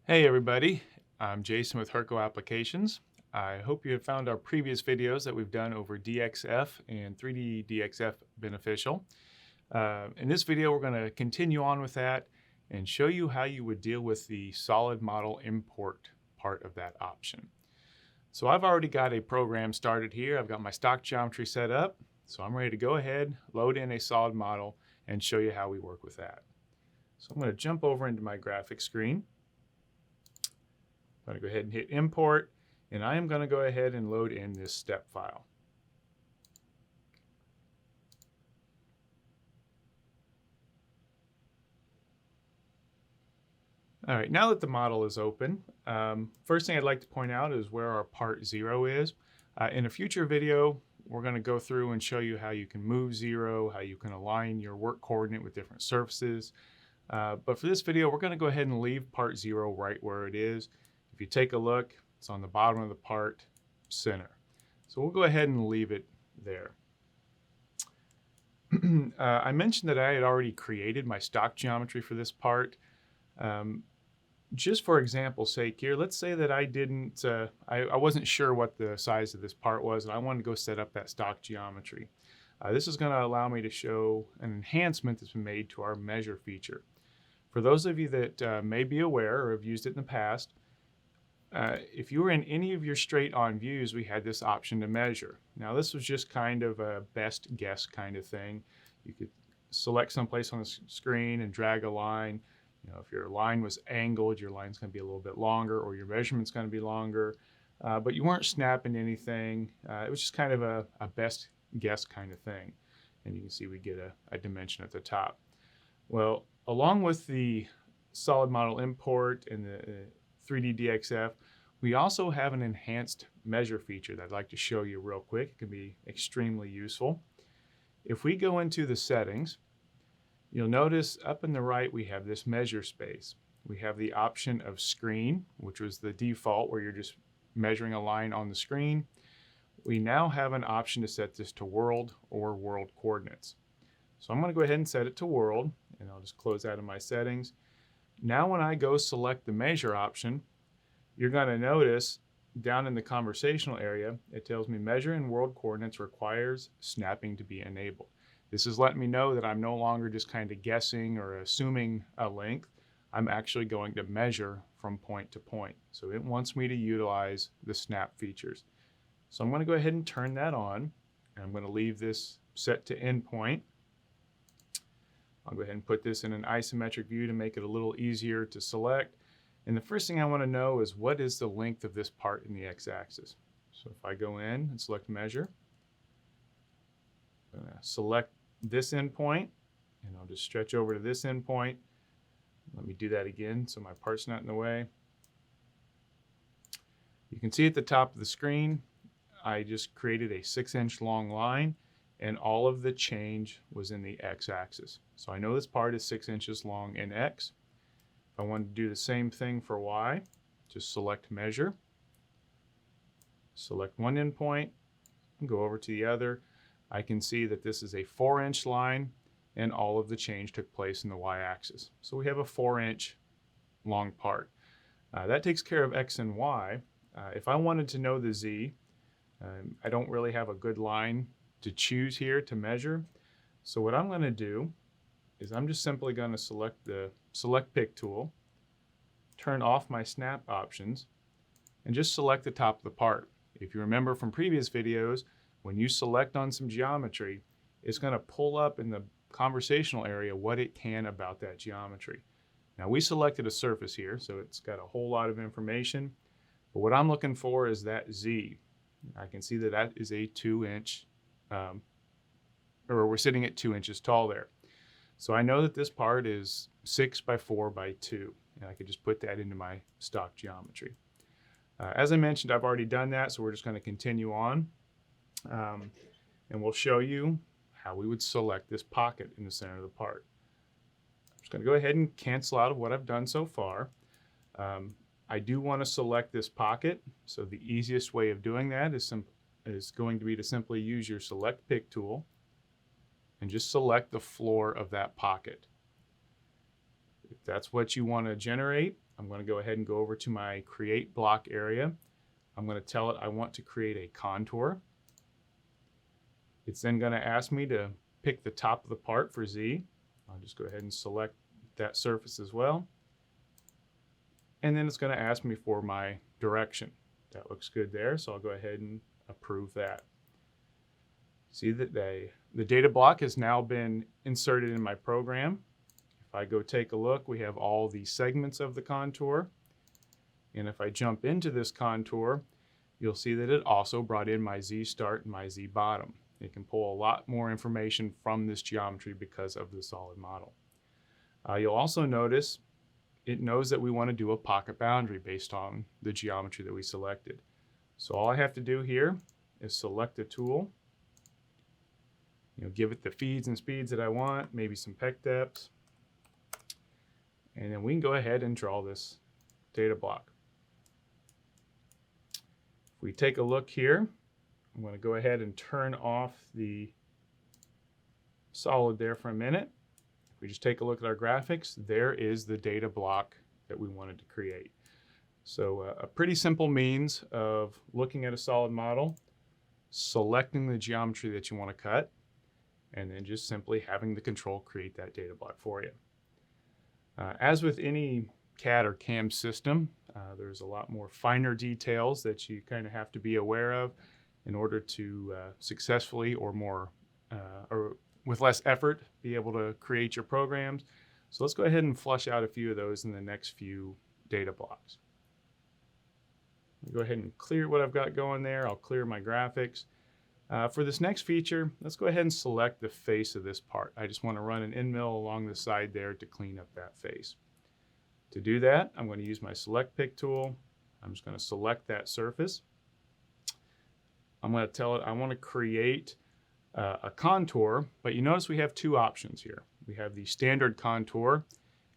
Hey everybody, I'm Jason with Hurco Applications. I hope you have found our previous videos that we've done over DXF and 3D DXF beneficial. In this video, we're going to continue on with that and show you how you would deal with the solid model import part of that option. So I've already got a program started here. I've got my stock geometry set up. So I'm ready to go ahead, load in a solid model, and show you how we work with that. So I'm going to jump over into my graphics screen. I'm going to go ahead and hit import, and I am going to go ahead and load in this step file. All right, now that the model is open, first thing I'd like to point out is where our part 0 is. In a future video, we're going to go through and show you how you can move 0, how you can align your work coordinate with different surfaces. But for this video, we're going to go ahead and leave part 0 right where it is. If you take a look, it's on the bottom of the part center. So we'll go ahead and leave it there. I mentioned that I had already created my stock geometry for this part. Just for example's sake here, let's say that I wasn't sure what the size of this part was and I wanted to go set up that stock geometry. This is going to allow me to show an enhancement that's been made to our measure feature. For those of you that may be aware or have used it in the past, if you were in any of your straight-on views, we had this option to measure. Now, this was just kind of a best guess kind of thing. You could select someplace on the screen and drag a line. You know, if your line was angled, your line's going to be a little bit longer, or your measurement's going to be longer. But you weren't snapping anything. It was just kind of a best guess kind of thing. And you can see we get a dimension at the top. Well, along with the solid model import and the 3D DXF, we also have an enhanced measure feature that I'd like to show you real quick. It can be extremely useful. If we go into the settings, you'll notice up in the right we have this measure space. We have the option of screen, which was the default where you're just measuring a line on the screen. We now have an option to set this to world or world coordinates. So I'm going to go ahead and set it to world, and I'll just close out of my settings. Now when I go select the measure option, you're going to notice down in the conversational area, it tells me measure in world coordinates requires snapping to be enabled. This is letting me know that I'm no longer just kind of guessing or assuming a length. I'm actually going to measure from point to point. So it wants me to utilize the snap features. So I'm going to go ahead and turn that on. And I'm going to leave this set to endpoint. I'll go ahead and put this in an isometric view to make it a little easier to select. And the first thing I want to know is what is the length of this part in the x-axis. So if I go in and select measure, I'm going to select this endpoint, and I'll just stretch over to this endpoint. Let me do that again so my part's not in the way. You can see at the top of the screen, I just created a 6-inch long line, and all of the change was in the x-axis. So I know this part is 6 inches long in x. If I wanted to do the same thing for y, just select measure, select one endpoint, and go over to the other. I can see that this is a 4-inch line, and all of the change took place in the y-axis. So we have a 4-inch long part. That takes care of x and y. If I wanted to know the z, I don't really have a good line to choose here to measure. So what I'm going to do is I'm just simply going to select the select pick tool, turn off my snap options, and just select the top of the part. If you remember from previous videos, when you select on some geometry, it's going to pull up in the conversational area what it can about that geometry. Now we selected a surface here, so it's got a whole lot of information, but what I'm looking for is that Z. I can see that that is a 2-inch, or we're sitting at 2 inches tall there. So I know that this part is 6 by 4 by 2, and I could just put that into my stock geometry. As I mentioned, I've already done that, so we're just going to continue on. And we'll show you how we would select this pocket in the center of the part. I'm just going to go ahead and cancel out of what I've done so far. I do want to select this pocket, so the easiest way of doing that is going to be to simply use your select pick tool and just select the floor of that pocket. If that's what you want to generate, I'm going to go ahead and go over to my create block area. I'm going to tell it I want to create a contour. It's then going to ask me to pick the top of the part for Z. I'll just go ahead and select that surface as well. And then it's going to ask me for my direction. That looks good there, so I'll go ahead and approve that. See that the data block has now been inserted in my program. If I go take a look, we have all the segments of the contour. And if I jump into this contour, you'll see that it also brought in my Z start and my Z bottom. It can pull a lot more information from this geometry because of the solid model. You'll also notice it knows that we want to do a pocket boundary based on the geometry that we selected. So all I have to do here is select a tool, give it the feeds and speeds that I want, maybe some pec depths, and then we can go ahead and draw this data block. If we take a look here, I'm going to go ahead and turn off the solid there for a minute. If we just take a look at our graphics, there is the data block that we wanted to create. So a pretty simple means of looking at a solid model, selecting the geometry that you want to cut, and then just simply having the control create that data block for you. As with any CAD or CAM system, there's a lot more finer details that you kind of have to be aware of in order to successfully or with less effort be able to create your programs. So let's go ahead and flush out a few of those in the next few data blocks. Go ahead and clear what I've got going there. I'll clear my graphics. For this next feature, let's go ahead and select the face of this part. I just want to run an end mill along the side there to clean up that face. To do that, I'm going to use my select pick tool. I'm just going to select that surface. I'm going to tell it I want to create a contour, but you notice we have two options here. We have the standard contour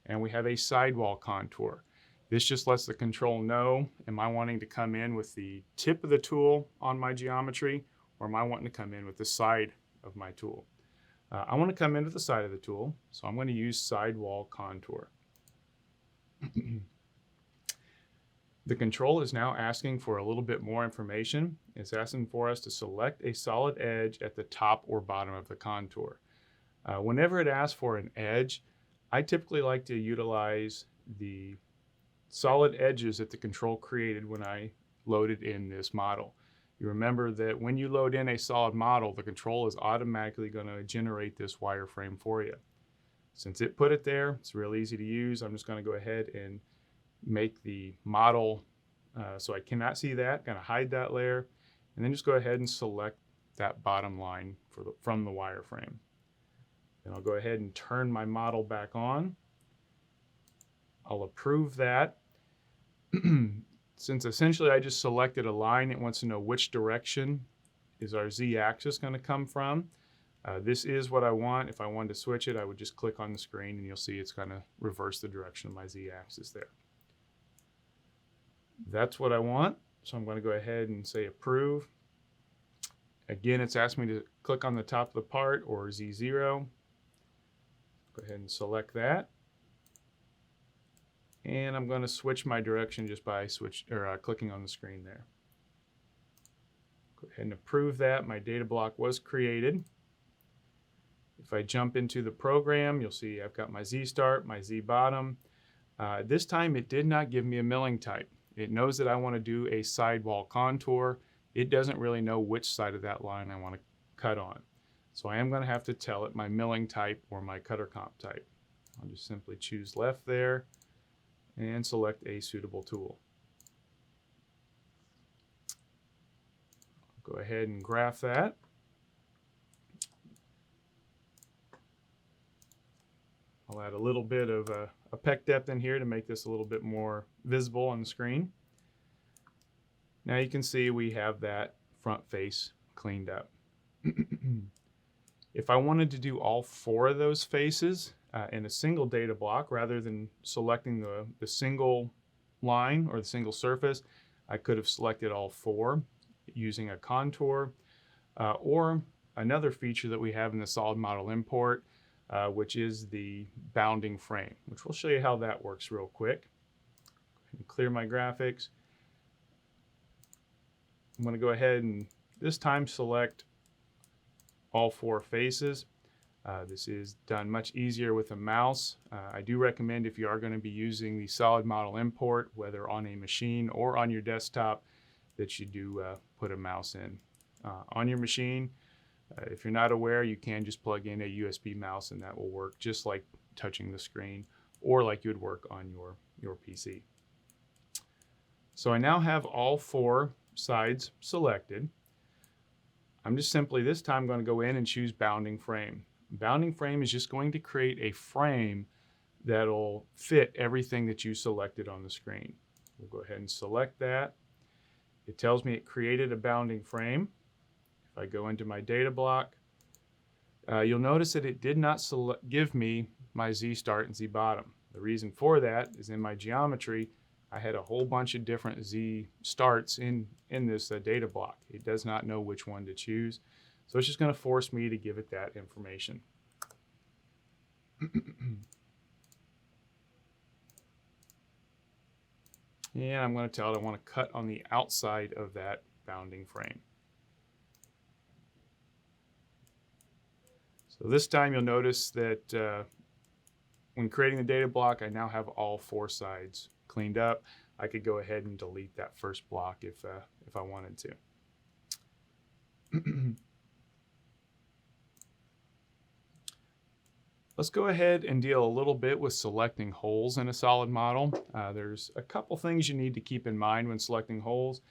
and we have a sidewall contour. This just lets the control know, am I wanting to come in with the tip of the tool on my geometry, or am I wanting to come in with the side of my tool? I want to come in with the side of the tool, so I'm going to use sidewall contour. The control is now asking for a little bit more information. It's asking for us to select a solid edge at the top or bottom of the contour. Whenever it asks for an edge, I typically like to utilize the solid edges that the control created when I loaded in this model. You remember that when you load in a solid model, the control is automatically going to generate this wireframe for you. Since it put it there, it's real easy to use. I'm just going to go ahead and make the model so I cannot see that, going to hide that layer, and then just go ahead and select that bottom line from the wireframe. Then I'll go ahead and turn my model back on. I'll approve that. Since essentially I just selected a line, it wants to know which direction is our Z-axis going to come from. This is what I want. If I wanted to switch it, I would just click on the screen and you'll see it's going to reverse the direction of my Z-axis there. That's what I want, so I'm going to go ahead and say approve. Again, it's asking me to click on the top of the part or Z0. Go ahead and select that. And I'm going to switch my direction just by clicking on the screen there. Go ahead and approve that. My data block was created. If I jump into the program, you'll see I've got my Z start, my Z bottom. This time it did not give me a milling type. It knows that I want to do a sidewall contour. It doesn't really know which side of that line I want to cut on. So I am going to have to tell it my milling type or my cutter comp type. I'll just simply choose left there and select a suitable tool. Go ahead and graph that. I'll add a little bit of a pec depth in here to make this a little bit more visible on the screen. Now you can see we have that front face cleaned up. If I wanted to do all four of those faces in a single data block, rather than selecting the single line or the single surface, I could have selected all four using a contour, or another feature that we have in the solid model import, which is the bounding frame, which we'll show you how that works real quick. clear my graphics. I'm going to go ahead and this time select all 4 faces. This is done much easier with a mouse. I do recommend, if you are going to be using the solid model import, whether on a machine or on your desktop, that you do put a mouse in. On your machine, if you're not aware, you can just plug in a USB mouse and that will work just like touching the screen or like you would work on your PC. So I now have all 4 sides selected. I'm just simply this time going to go in and choose bounding frame. Bounding frame is just going to create a frame that'll fit everything that you selected on the screen. We'll go ahead and select that. It tells me it created a bounding frame. If I go into my data block, you'll notice that it did not give me my Z start and Z bottom. The reason for that is in my geometry, I had a whole bunch of different Z starts in this data block. It does not know which one to choose. So it's just going to force me to give it that information. And I'm going to tell it I want to cut on the outside of that bounding frame. So this time you'll notice that when creating the data block, I now have all 4 sides cleaned up. I could go ahead and delete that first block if I wanted to. Let's go ahead and deal a little bit with selecting holes in a solid model. There's a couple things you need to keep in mind when selecting holes.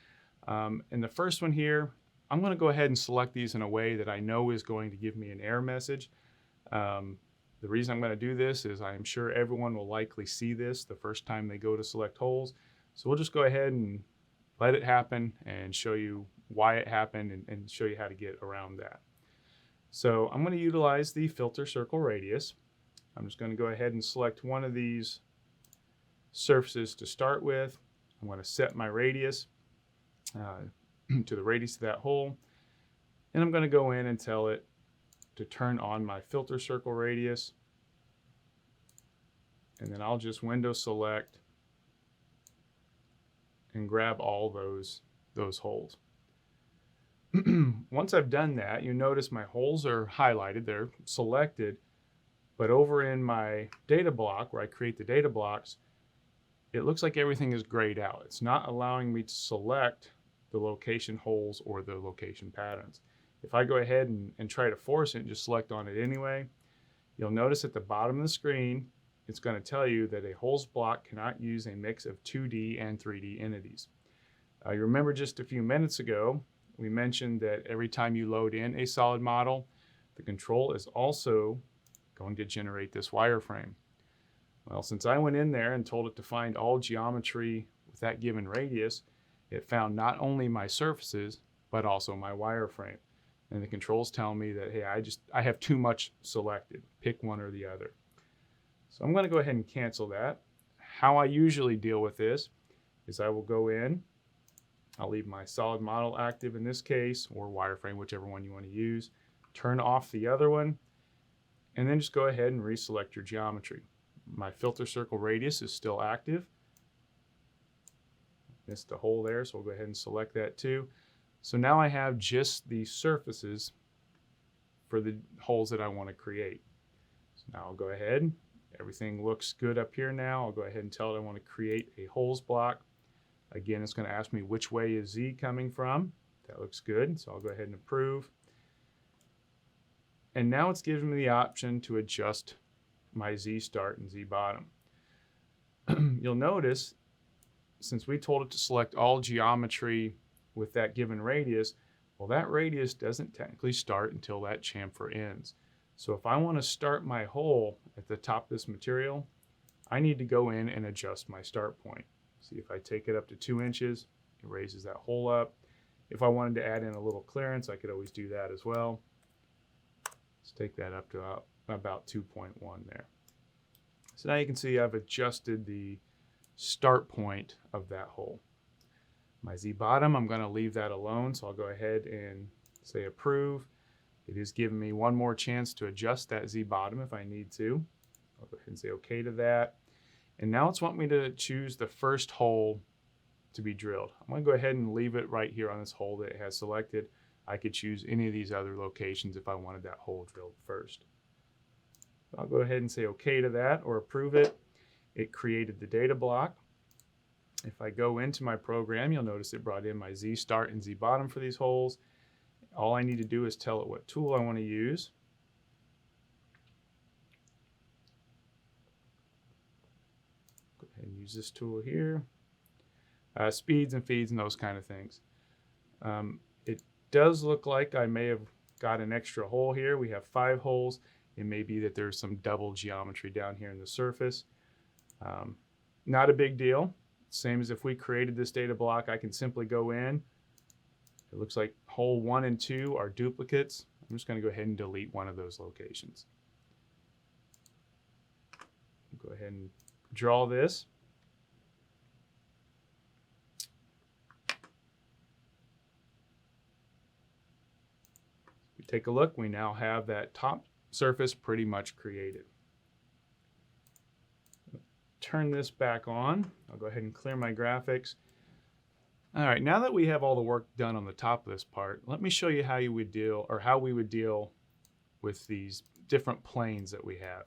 In the first one here, I'm going to go ahead and select these in a way that I know is going to give me an error message. The reason I'm going to do this is I'm sure everyone will likely see this the first time they go to select holes. So we'll just go ahead and let it happen and show you why it happened and show you how to get around that. So I'm going to utilize the filter circle radius. I'm just going to go ahead and select one of these surfaces to start with. I'm going to set my radius to the radius of that hole. And I'm going to go in and tell it to turn on my filter circle radius. And then I'll just window select and grab all those holes. Once I've done that, you notice my holes are highlighted, they're selected, but over in my data block where I create the data blocks, it looks like everything is grayed out. It's not allowing me to select the location holes or the location patterns. If I go ahead and try to force it and just select on it anyway, you'll notice at the bottom of the screen, it's going to tell you that a holes block cannot use a mix of 2D and 3D entities. You remember just a few minutes ago, we mentioned that every time you load in a solid model, the control is also going to generate this wireframe. Well, since I went in there and told it to find all geometry with that given radius, it found not only my surfaces, but also my wireframe. And the controls tell me that, hey, I have too much selected. Pick one or the other. So I'm going to go ahead and cancel that. How I usually deal with this is I will go in, I'll leave my solid model active in this case, or wireframe, whichever one you want to use. Turn off the other one, and then just go ahead and reselect your geometry. My filter circle radius is still active. Missed the hole there, so we'll go ahead and select that too. So now I have just the surfaces for the holes that I want to create. So now I'll go ahead. Everything looks good up here now. I'll go ahead and tell it I want to create a holes block. Again, it's going to ask me which way is Z coming from. That looks good, so I'll go ahead and approve. And now it's giving me the option to adjust my Z start and Z bottom. You'll notice, since we told it to select all geometry with that given radius, well, that radius doesn't technically start until that chamfer ends. So if I want to start my hole at the top of this material, I need to go in and adjust my start point. See, if I take it up to 2 inches, it raises that hole up. If I wanted to add in a little clearance, I could always do that as well. Let's take that up to about 2.1 there. So now you can see I've adjusted the start point of that hole. My Z bottom, I'm going to leave that alone, so I'll go ahead and say approve. It is giving me one more chance to adjust that Z bottom if I need to. I'll go ahead and say okay to that. And now it's wanting me to choose the first hole to be drilled. I'm going to go ahead and leave it right here on this hole that it has selected. I could choose any of these other locations if I wanted that hole drilled first. I'll go ahead and say OK to that or approve it. It created the data block. If I go into my program, you'll notice it brought in my Z start and Z bottom for these holes. All I need to do is tell it what tool I want to use. Go ahead and use this tool here. Speeds and feeds and those kind of things. It does look like I may have got an extra hole here. We have 5 holes. It may be that there's some double geometry down here in the surface. Not a big deal. Same as if we created this data block, I can simply go in. It looks like hole 1 and 2 are duplicates. I'm just going to go ahead and delete one of those locations. Go ahead and draw this. Take a look, we now have that top surface pretty much created. Turn this back on. I'll go ahead and clear my graphics. All right, now that we have all the work done on the top of this part, let me show you how you would deal, or how we would deal with these different planes that we have.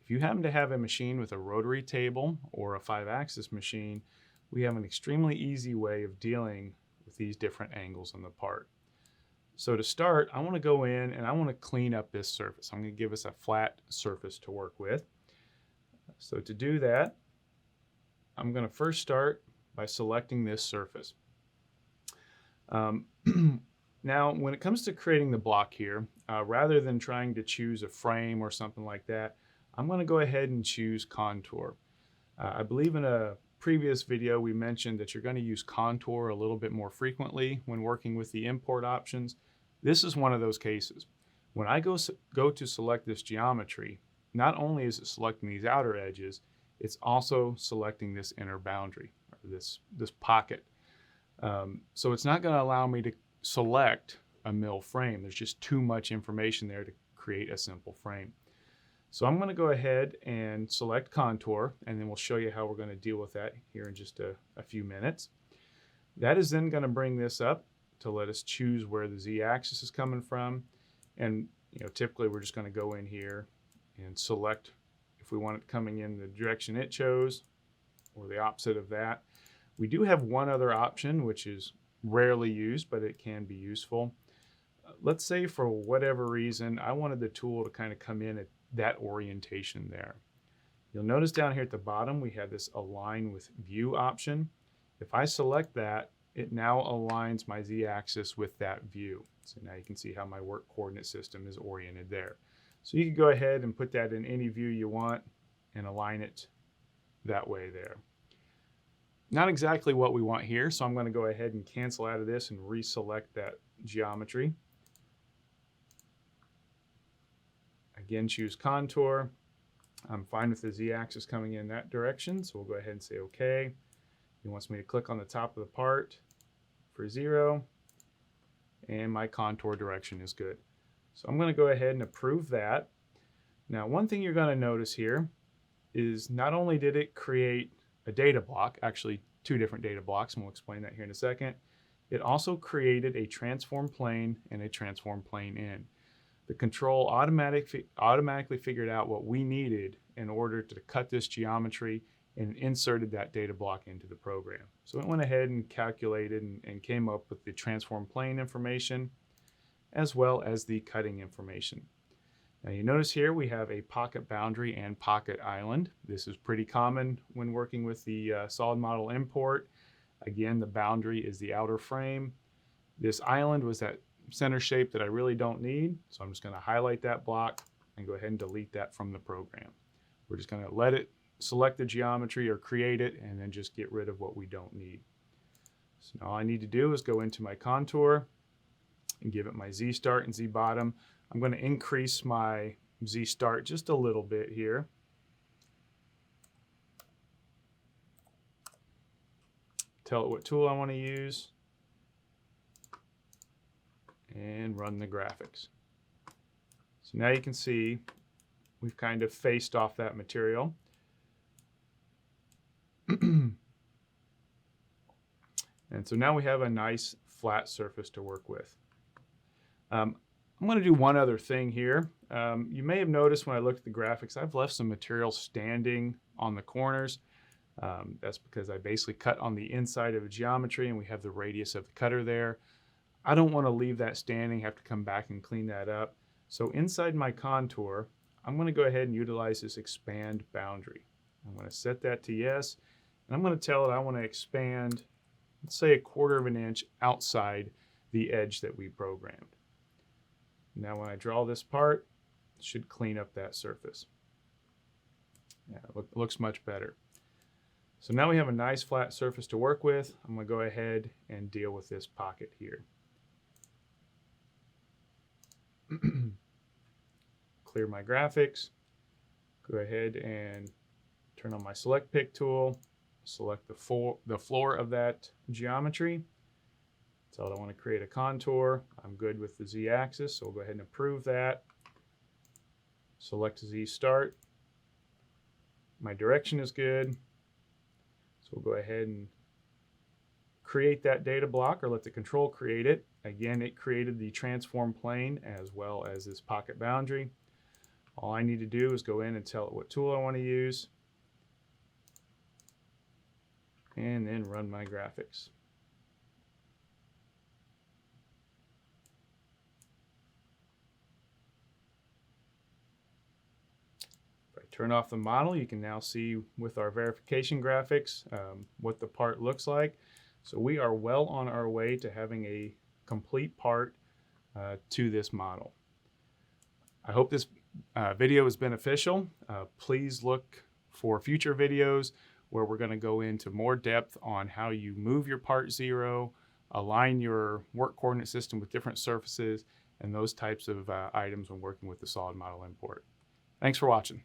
If you happen to have a machine with a rotary table or a 5-axis machine, we have an extremely easy way of dealing with these different angles on the part. So to start, I want to go in and I want to clean up this surface. I'm going to give us a flat surface to work with. So to do that, I'm going to first start by selecting this surface. Now, when it comes to creating the block here, rather than trying to choose a frame or something like that, I'm going to go ahead and choose contour. I believe in a previous video we mentioned that you're going to use contour a little bit more frequently when working with the import options. This is one of those cases. When I go to select this geometry, not only is it selecting these outer edges, it's also selecting this inner boundary, or this pocket. So it's not going to allow me to select a mill frame. There's just too much information there to create a simple frame. So I'm going to go ahead and select contour, and then we'll show you how we're going to deal with that here in just a few minutes. That is then going to bring this up to let us choose where the Z-axis is coming from. And typically we're just going to go in here and select if we want it coming in the direction it chose or the opposite of that. We do have one other option, which is rarely used, but it can be useful. Let's say for whatever reason, I wanted the tool to kind of come in at that orientation there. You'll notice down here at the bottom, we have this align with view option. If I select that, it now aligns my Z-axis with that view. So now you can see how my work coordinate system is oriented there. So you can go ahead and put that in any view you want and align it that way there. Not exactly what we want here, so I'm going to go ahead and cancel out of this and reselect that geometry. Again, choose contour. I'm fine with the Z-axis coming in that direction, so we'll go ahead and say OK. He wants me to click on the top of the part for 0, and my contour direction is good. So I'm going to go ahead and approve that. Now, one thing you're going to notice here is not only did it create a data block, actually 2 different data blocks, and we'll explain that here in a second, it also created a transform plane and a transform plane in. The control automatically figured out what we needed in order to cut this geometry and inserted that data block into the program. So it went ahead and calculated and came up with the transform plane information as well as the cutting information. Now you notice here we have a pocket boundary and pocket island. This is pretty common when working with the solid model import. Again, the boundary is the outer frame. This island was that center shape that I really don't need, so I'm just going to highlight that block and go ahead and delete that from the program. We're just going to let it select the geometry or create it and then just get rid of what we don't need. So now all I need to do is go into my contour and give it my Z start and Z bottom. I'm going to increase my Z start just a little bit here. Tell it what tool I want to use and run the graphics. So now you can see we've kind of faced off that material. And so now we have a nice flat surface to work with. I'm going to do one other thing here. You may have noticed when I looked at the graphics, I've left some material standing on the corners. That's because I basically cut on the inside of a geometry and we have the radius of the cutter there. I don't want to leave that standing, have to come back and clean that up. So inside my contour, I'm going to go ahead and utilize this expand boundary. I'm going to set that to yes, and I'm going to tell it I want to expand, let's say 1/4 of an inch outside the edge that we programmed. Now when I draw this part, it should clean up that surface. Yeah, it looks much better. So now we have a nice flat surface to work with. I'm going to go ahead and deal with this pocket here. Clear my graphics. Go ahead and turn on my select pick tool. Select the floor of that geometry. Tell it I want to create a contour. I'm good with the Z-axis, so we'll go ahead and approve that. Select Z start. My direction is good. So we'll go ahead and create that data block, or let the control create it. Again, it created the transform plane as well as this pocket boundary. All I need to do is go in and tell it what tool I want to use, and then run my graphics. If I turn off the model, you can now see with our verification graphics what the part looks like. So we are well on our way to having a complete part to this model. I hope this video is beneficial. Please look for future videos where we're going to go into more depth on how you move your part 0, align your work coordinate system with different surfaces, and those types of items when working with the solid model import. Thanks for watching.